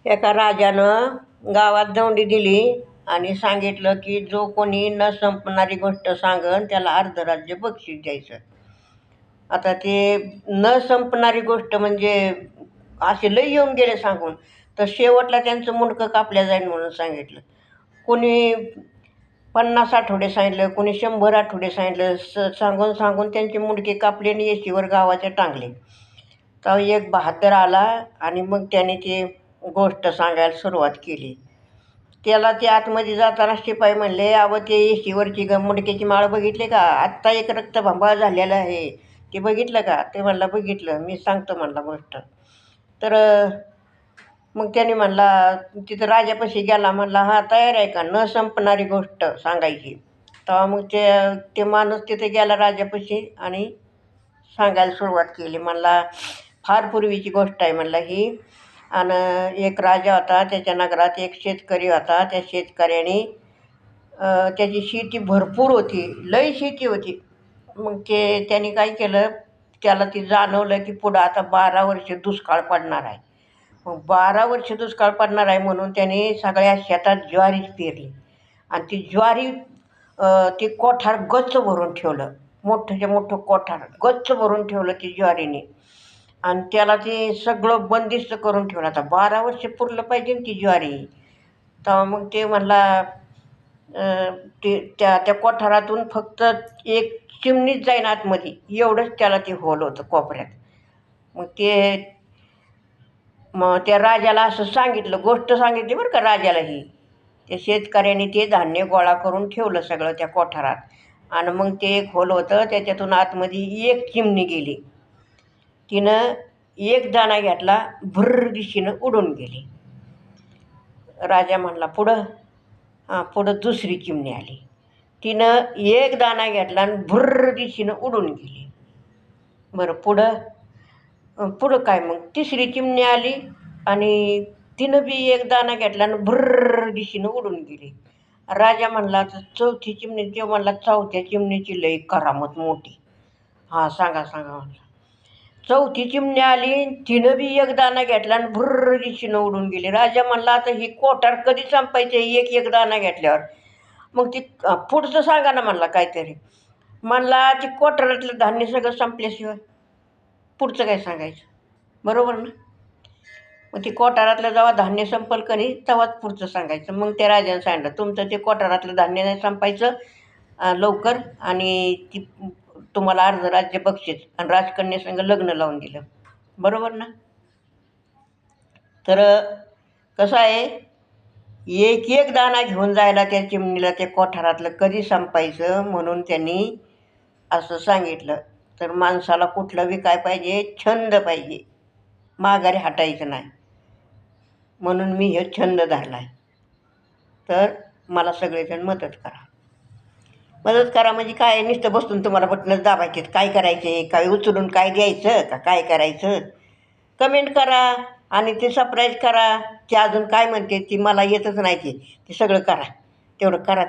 एका राजानं गावात दौंडी दिली आणि सांगितलं की जो कोणी न संपणारी गोष्ट सांगन त्याला अर्ध राज्य बक्षीस द्यायचं. आता ते न संपणारी गोष्ट म्हणजे असे लई येऊन गेले सांगून, तर शेवटला त्यांचं मुंडकं कापल्या जाईल म्हणून सांगितलं. कोणी 50 आठवडे सांगितलं, कोणी 100 आठवडे सांगितलं. सांगून सांगून त्यांचे मुंडके कापले आणि येशीवर गावाचे टांगले. तर एक बहादर आला आणि मग त्याने ते गोष्ट सांगायला सुरुवात केली. त्याला ते आतमध्ये जाताना शिपाई म्हणले, अहो ते येशीवरची मुंडक्याची माळ बघितली का? आत्ता एक रक्तभंबाळ झालेला आहे, ते बघितलं का? ते म्हणला बघितलं, मी सांगतो म्हणला गोष्ट. तर मग त्याने म्हणला, तिथं राजापाशी गेला, म्हणला हा तयार आहे का न संपणारी गोष्ट सांगायची? तेव्हा मग ते माणूस तिथे गेला राजापाशी आणि सांगायला सुरुवात केली. म्हणला फार पूर्वीची गोष्ट आहे म्हणला ही. आणि एक राजा होता, त्याच्या नगरात एक शेतकरी होता. त्या शेतकऱ्याने त्याची शेती भरपूर होती, लई शेती होती. मग त्याने काय केलं, त्याला ती जाणवलं की पुढं आता 12 वर्ष दुष्काळ पडणार आहे. मग 12 वर्ष दुष्काळ पडणार आहे म्हणून त्याने सगळ्या शेतात ज्वारीच पेरली आणि ती ज्वारी ते कोठार गच्च भरून ठेवलं. मोठंच्या मोठं कोठार गच्च भरून ठेवलं ती ज्वारीने आणि त्याला ते सगळं बंदिस्त करून ठेवलं. आता 12 वर्ष पुरलं पाहिजे ना ती ज्वारी. तेव्हा मग ते म्हणला ते त्या कोठारातून फक्त एक चिमणीच जाईन आतमध्ये, एवढंच त्याला ते होल होतं कोपऱ्यात. मग त्या राजाला असं सांगितलं, गोष्ट सांगितली बरं का राजाला ही. त्या शेतकऱ्याने ते धान्य गोळा करून ठेवलं सगळं त्या कोठारात आणि मग ते एक होल होतं, त्याच्यातून आतमध्ये एक चिमणी गेली. तिनं एक दाणा घेतला, भुर्र दिशेनं उडून गेली. राजा म्हणला पुढं. पुढं दुसरी चिमणी आली, तिनं एक दाणा घेतला आणि भुर्र दिशेनं उडून गेली. बरं पुढं काय, मग तिसरी चिमणी आली आणि तिनं बी एक दाणा घेतला आणि भुर्र दिशेनं उडून गेली. राजा म्हणला तर चौथी चिमणी, ते म्हणला चौथ्या चिमणीची लई करामत मोठी. सांगा म्हणला. चौथी चिमणी आली, तिनं बी एक दाणा घेतला आणि भुर्र दिशेनं उडून गेली. राजा म्हणला आता ही कोठार कधी संपायचं एक एक दाणा घेतल्यावर? मग ती पुढचं सांगा ना म्हणला काहीतरी. म्हणला ती कोठारातलं धान्य सगळं संपल्याशिवाय पुढचं काय सांगायचं, बरोबर ना? मग ती कोठारातलं जेव्हा धान्य संपल का नाही तेव्हाच पुढचं सांगायचं. मग त्या राजाने सांगितलं, तुमचं ते कोठारातलं धान्य नाही संपायचं लवकर आणि ती तुम्हाला अर्ध राज्य बक्षीस आणि राजकन्यासंग लग्न लावून दिलं, बरोबर ना? तर कसं आहे, एक एक दाणा घेऊन जायला त्या चिमणीला त्या कोठारातलं कधी संपायचं म्हणून त्यांनी असं सांगितलं. तर माणसाला कुठलं बी काय पाहिजे, छंद पाहिजे, माघारी हटायचं नाही. म्हणून मी हे छंद धरला आहे. तर मला सगळेजण मदत करा. मदत करा म्हणजे काय, नुसतं बसून तुम्हाला बटनच दाबायचे, काय करायचे, काय उचलून काय द्यायचं का काय करायचं? कमेंट करा आणि ते सरप्राईज करा. ते अजून काय म्हणते ती मला येतच नाही, ती सगळं करा, तेवढं करा.